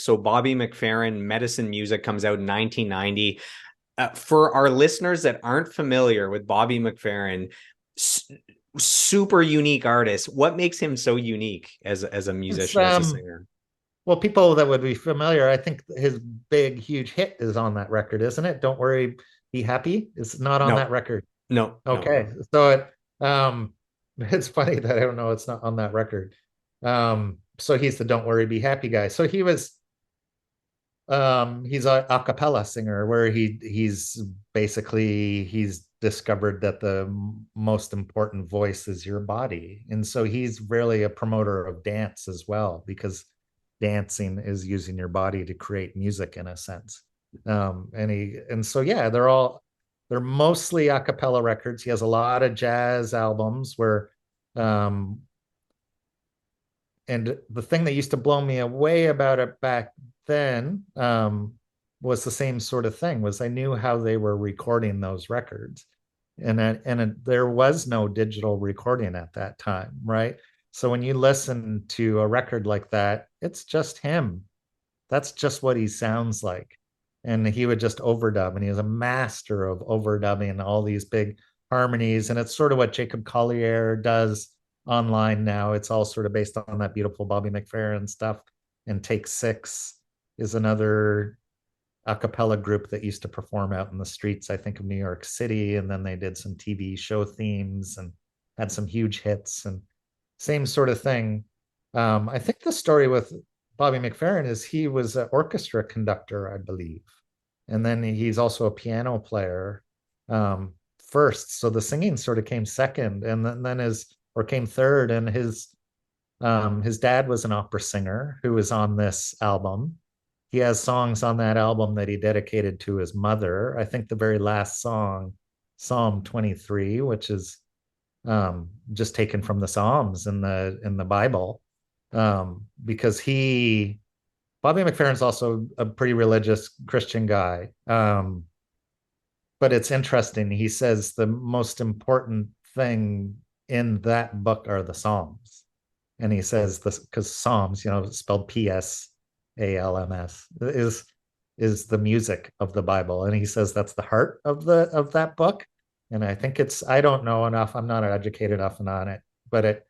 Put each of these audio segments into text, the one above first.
So Bobby McFerrin, Medicine Music comes out in 1990. For our listeners that aren't familiar with Bobby McFerrin, super unique artist. What makes him so unique as a It's musician, as a singer? well, people that would be familiar, I think his big, huge hit is on that record, isn't it? Don't worry, be happy. It's not on that No, record. no, no. Okay, so it's funny that I don't know it's not on that record. So he's the "Don't Worry, Be Happy" guy. So he's a cappella singer where he's discovered that the most important voice is your body, and so he's really a promoter of dance as well, because dancing is using your body to create music in a sense. And so yeah, they're mostly a cappella records. He has a lot of jazz albums where um and the thing that used to blow me away about it back then was the same sort of thing. Was I knew how they were recording those records, there was no digital recording at that time, right? So when you listen to a record like that, it's just him. That's just what he sounds like. And he would just overdub, and he was a master of overdubbing all these big harmonies. And it's sort of what Jacob Collier does online now. It's all sort of based on that beautiful Bobby McFerrin stuff. And Take Six is another a cappella group that used to perform out in the streets, I think, of New York City. And then they did some TV show themes and had some huge hits, and same sort of thing. I think the story with Bobby McFerrin is he was an orchestra conductor, I believe. And then he's also a piano player first. So the singing sort of came second, and then came third. And his dad was an opera singer who was on this album. He has songs on that album that he dedicated to his mother. I think the very last song, Psalm 23, which is just taken from the Psalms in the Bible, because Bobby McFerrin's also a pretty religious Christian guy. But it's interesting. He says the most important thing in that book are the Psalms, and he says this because Psalms, spelled Psalms, is the music of the Bible, and he says that's the heart of that book. And I think I don't know enough. I'm not educated enough on it, but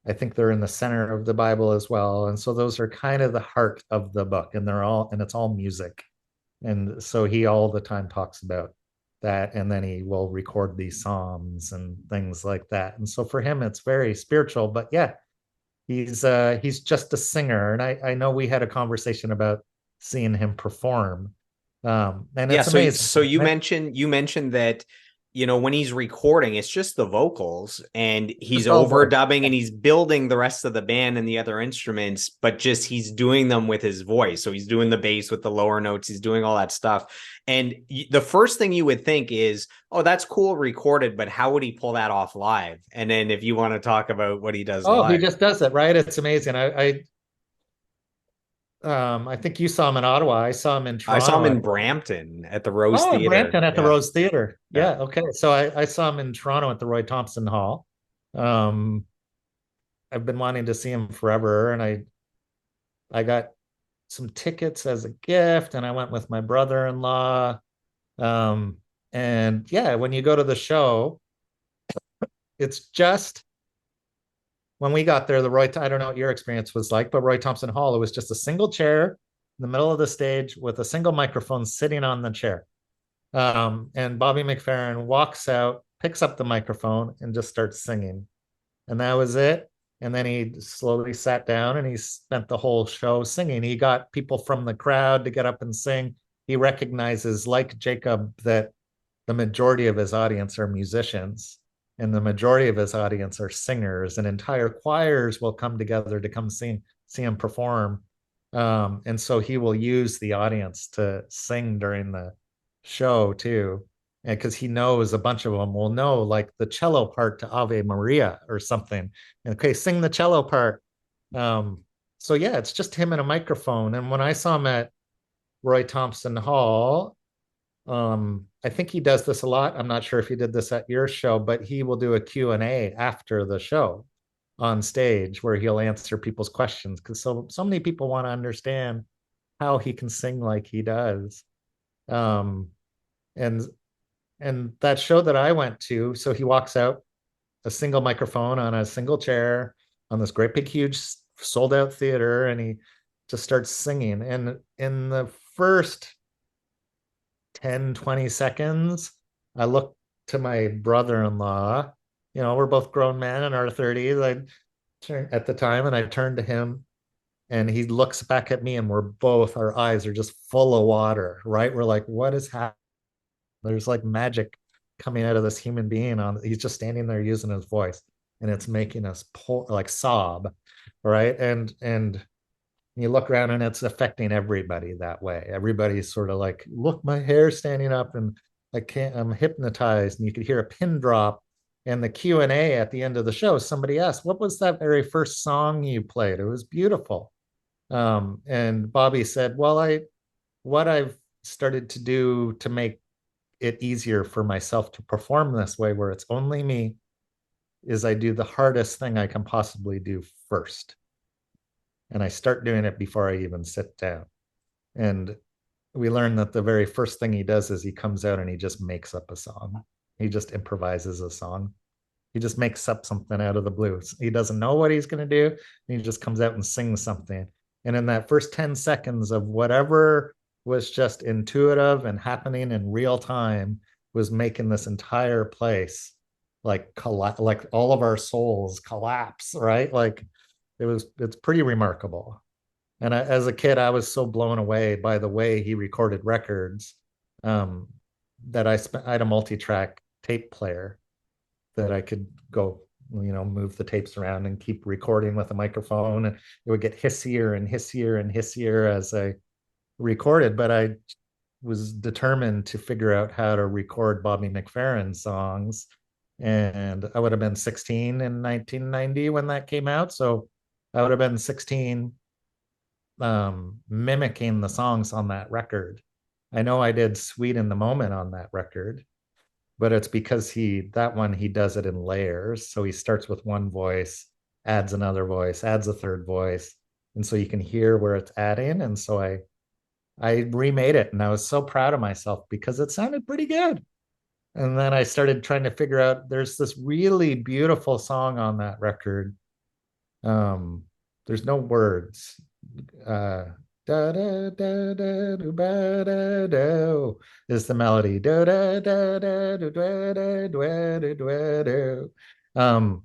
I think they're in the center of the Bible as well. And so those are kind of the heart of the book, and it's all music. And so he all the time talks about that. And then he will record these Psalms and things like that. And so for him, it's very spiritual, but yeah, he's just a singer. And I know we had a conversation about seeing him perform. And Yeah, it's amazing. so you mentioned that when he's recording, it's just the vocals and he's Just all voice. overdubbing and he's building the rest of the band and the other instruments, but just he's doing them with his voice. So he's doing the bass with the lower notes, he's doing all that stuff. And the first thing you would think is, oh, that's cool recorded, but how would he pull that off live? And then if you want to talk about what he does Oh, he live. just does it, right? It's amazing. I think you saw him in Ottawa. I saw him in I saw him Toronto. in Brampton at the Rose Oh, in Theater. Brampton at the Yeah. Rose Theater. Yeah. Yeah, okay. So I saw him in Toronto at the Roy Thompson Hall. Um, I've been wanting to see him forever, and I got some tickets as a gift, and I went with my brother-in-law. Um, and yeah, when you go to the show, it's just when we got there, I don't know what your experience was like, but Roy Thompson Hall, it was just a single chair in the middle of the stage with a single microphone sitting on the chair. And Bobby McFerrin walks out, picks up the microphone, and just starts singing. And that was it. And then he slowly sat down and he spent the whole show singing. He got people from the crowd to get up and sing. He recognizes, like Jacob, that the majority of his audience are musicians, and the majority of his audience are singers, and entire choirs will come together to come see him perform. And so he will use the audience to sing during the show too, because he knows a bunch of them will know like the cello part to Ave Maria or something. Okay, sing the cello part. So yeah, it's just him and a microphone. And when I saw him at Roy Thompson Hall, I think he does this a lot. I'm not sure if he did this at your show, but he will do a Q&A after the show on stage where he'll answer people's questions, because so many people want to understand how he can sing like he does. Um, and that show that I went to, so he walks out, a single microphone on a single chair on this great big huge sold out theater, and he just starts singing. And in the first 10-20 seconds, I look to my brother-in-law. We're both grown men in our 30s. I turn at the time, and I turn to him, and he looks back at me, and our eyes are just full of water, right? We're like, what is happening? There's like magic coming out of this human being. He's just standing there using his voice, and it's making us like sob, right? And you look around, and it's affecting everybody that way. Everybody's sort of like, look, my hair's standing up, and I'm hypnotized. And you could hear a pin drop. And the Q&A at the end of the show, somebody asked, what was that very first song you played? It was beautiful. And Bobby said, well, what I've started to do to make it easier for myself to perform this way, where it's only me, is I do the hardest thing I can possibly do first. And I start doing it before I even sit down. And we learned that the very first thing he does is he comes out and he just makes up a song. He just improvises a song. He just makes up something out of the blue. He doesn't know what he's going to do. And he just comes out and sings something. And in that first 10 seconds of whatever was just intuitive and happening in real time was making this entire place like all of our souls collapse, right? Like it's pretty remarkable. And as a kid, I was so blown away by the way he recorded records, um, that I had a multi-track tape player that I could go, move the tapes around and keep recording with a microphone, and it would get hissier and hissier and hissier as I recorded. But I was determined to figure out how to record Bobby McFerrin songs. And I would have been 16 in 1990 when that came out. So I would have been 16, mimicking the songs on that record. I know I did Sweet in the Moment on that record, but it's because he does it in layers. So he starts with one voice, adds another voice, adds a third voice. And so you can hear where it's adding. And so I remade it, and I was so proud of myself because it sounded pretty good. And then I started trying to figure out, there's this really beautiful song on that record. There's no words. Da da da da do ba da do is the melody. Da da da da do da da do da do. I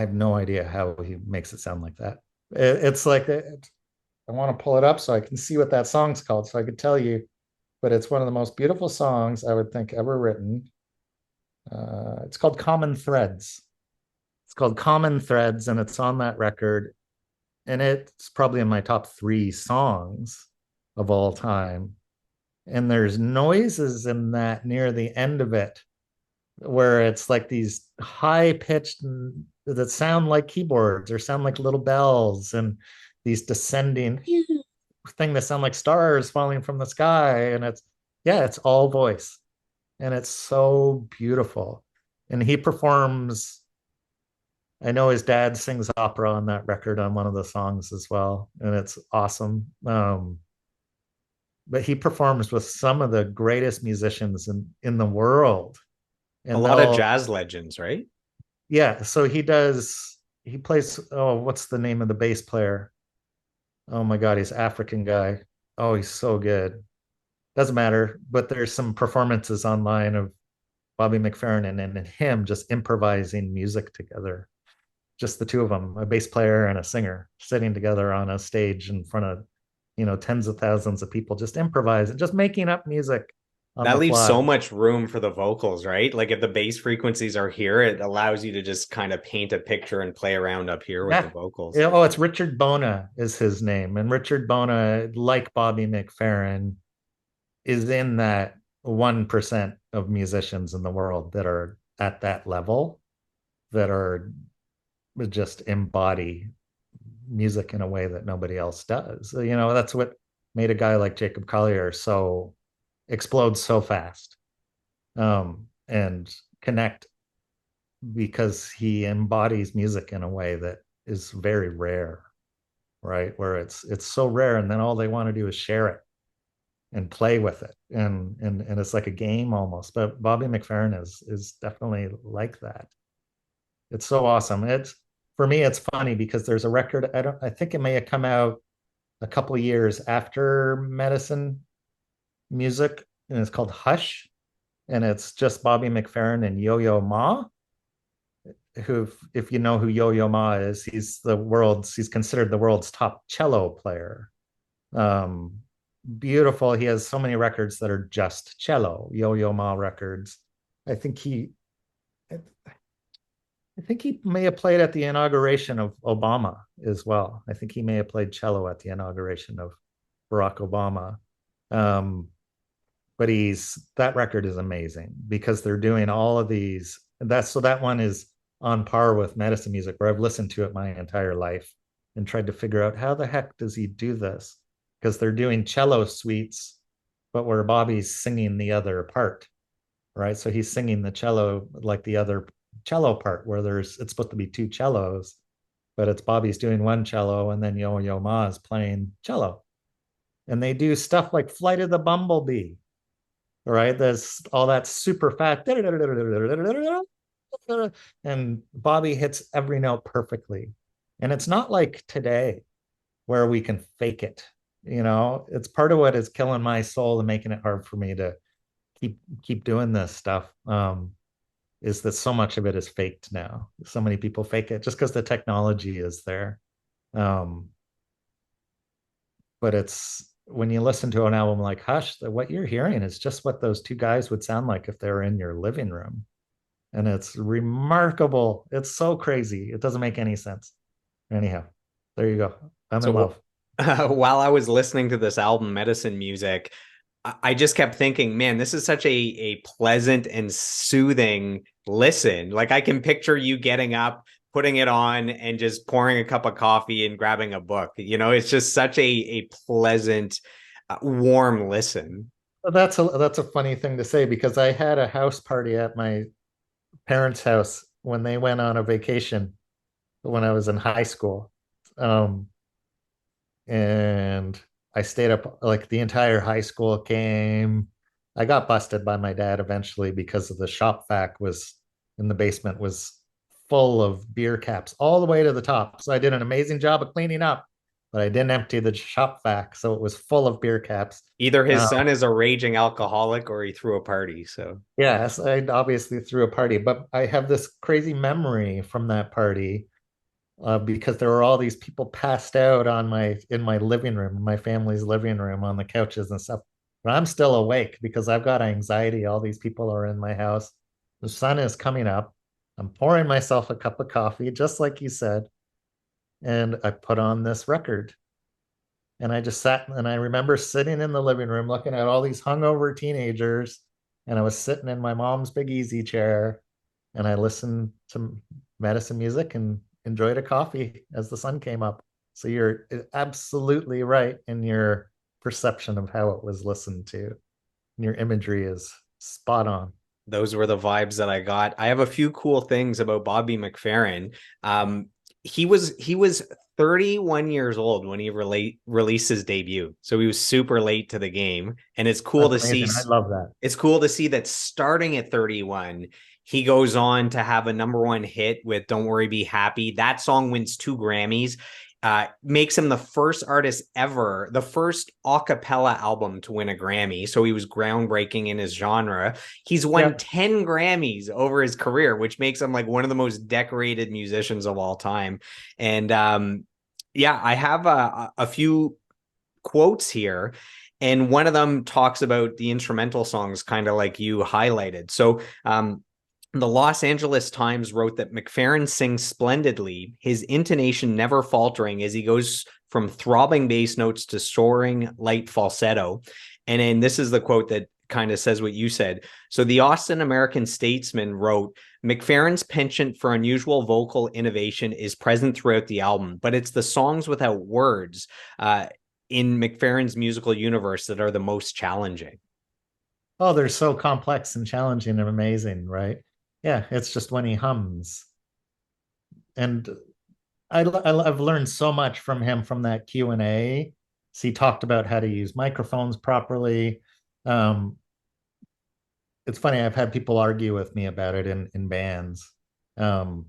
have no idea how he makes it sound like that. It's like I want to pull it up so I can see what that song's called, so I could tell you. But it's one of the most beautiful songs I would think ever written. It's called Common Threads. It's called Common Threads, and it's on that record. And it's probably in my top 3 songs of all time. And there's noises in that near the end of it where it's like these high pitched that sound like keyboards or sound like little bells, and these descending thing that sound like stars falling from the sky. And it's all voice, and it's so beautiful. And he performs. I know his dad sings opera on that record on one of the songs as well, and it's awesome. But he performs with some of the greatest musicians in the world, A and lot of they'll jazz legends, right? yeah. So he plays. Oh, what's the name of the bass player? Oh my God, he's African guy. Oh, he's so good. Doesn't matter, but there's some performances online of Bobby McFerrin and him just improvising music together, just the two of them, a bass player and a singer sitting together on a stage in front of, tens of thousands of people, just improvising, just making up music on That the leaves fly. so much room for the vocals, right? Like if the bass frequencies are here, it allows you to just kind of paint a picture and play around up here with the Yeah. vocals. Yeah, oh, it's Richard Bona is his name. And Richard Bona, like Bobby McFerrin, is in that 1% of musicians in the world that are at that level, that are just embody music in a way that nobody else does. That's what made a guy like Jacob Collier so explode so fast, and connect, because he embodies music in a way that is very rare right? Where it's so rare, and then all they want to do is share it and play with it, and it's like a game almost. But Bobby McFerrin is definitely like that. It's so awesome. It's for me, it's funny because there's a record. I think it may have come out a couple of years after Medicine Music, and it's called Hush, and it's just Bobby McFerrin and Yo-Yo Ma, who, if you know who Yo-Yo Ma is, he's considered the world's top cello player. Um, Beautiful. He has so many records that are just cello, Yo-Yo Ma records. I think he, I think he may have played at the inauguration of Obama as well. I think he may have played cello at the inauguration of Barack Obama. Um, but that record is amazing because they're doing all of these. That one is on par with Medicine Music, where I've listened to it my entire life and tried to figure out how the heck does he do this? Because they're doing cello suites, but where Bobby's singing the other part, right? So he's singing the cello like the other cello part, where it's supposed to be two cellos, but it's Bobby's doing one cello and then Yo Yo Ma is playing cello. And they do stuff like Flight of the Bumblebee, right? There's all that super fast, and Bobby hits every note perfectly. And it's not like today where we can fake it. It's part of what is killing my soul and making it hard for me to keep doing this stuff. Is that so much of it is faked now? So many people fake it just because the technology is there. Um, but it's when you listen to an album like Hush, that what you're hearing is just what those two guys would sound like if they were in your living room. And it's remarkable. It's so crazy. It doesn't make any sense. Anyhow, there you go. I'm in So love. while I was listening to this album, Medicine Music, I just kept thinking, man, this is such a pleasant and soothing listen. Like I can picture you getting up, putting it on, and just pouring a cup of coffee and grabbing a book. It's just such a pleasant, warm listen. That's a funny thing to say because I had a house party at my parents' house when they went on a vacation when I was in high school. Um, and I stayed up like the entire high school came. I got busted by my dad eventually because of the shop vac was in the basement was full of beer caps all the way to the top. So I did an amazing job of cleaning up, but I didn't empty the shop vac, so it was full of beer caps. Either his Uh, son is a raging alcoholic or he threw a party. So yes, I obviously threw a party, but I have this crazy memory from that party because there were all these people passed out in my living room, my family's living room, on the couches and stuff. But I'm still awake because I've got anxiety. All these people are in my house. The sun is coming up. I'm pouring myself a cup of coffee, just like you said, and I put on this record. And I just sat and I remember sitting in the living room looking at all these hungover teenagers. And I was sitting in my mom's big easy chair and I listened to Medicine Music and enjoyed a coffee as the sun came up. So you're absolutely right in your perception of how it was listened to. And your imagery is spot on. those were the vibes that I got. I have a few cool things about Bobby McFerrin. He was 31 years old when he released his debut, so he was super late to the game. And it's cool That's to see. amazing. I love that. It's cool to see that starting at 31, he goes on to have a number one hit with "Don't Worry, Be Happy." That song wins 2 Grammys. Makes him the first artist ever, the first a cappella album to win a Grammy. So he was groundbreaking in his genre. He's won Yeah. 10 Grammys over his career, which makes him like one of the most decorated musicians of all time. And yeah, I have a few quotes here. And one of them talks about the instrumental songs, kind of like you highlighted. So the Los Angeles Times wrote that McFerrin sings splendidly, his intonation never faltering as he goes from throbbing bass notes to soaring light falsetto. And then this is the quote that kind of says what you said. So the Austin American Statesman wrote, McFerrin's penchant for unusual vocal innovation is present throughout the album, but it's the songs without words in McFerrin's musical universe that are the most challenging. Oh, they're so complex and challenging and amazing, right? Yeah, it's just when he hums. And I've learned so much from him from that Q&A. So he talked about how to use microphones properly. Um, it's funny, I've had people argue with me about it in bands. Um,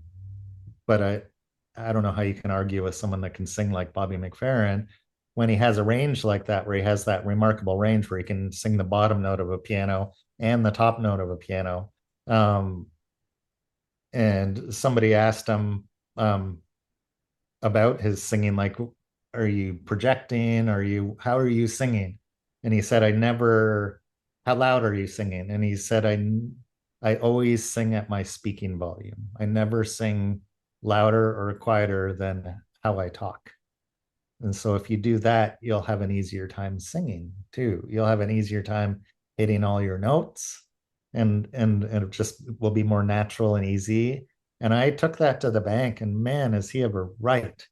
but I don't know how you can argue with someone that can sing like Bobby McFerrin when he has a range like that, where he has that remarkable range where he can sing the bottom note of a piano and the top note of a piano. Um, and somebody asked him about his singing, like, are you projecting? How are you singing? And he said, I never, how loud are you singing? And he said, I always sing at my speaking volume. I never sing louder or quieter than how I talk. And so if you do that, you'll have an easier time singing too. You'll have an easier time hitting all your notes, and it just will be more natural and easy. And I took that to the bank, and man, is he ever right.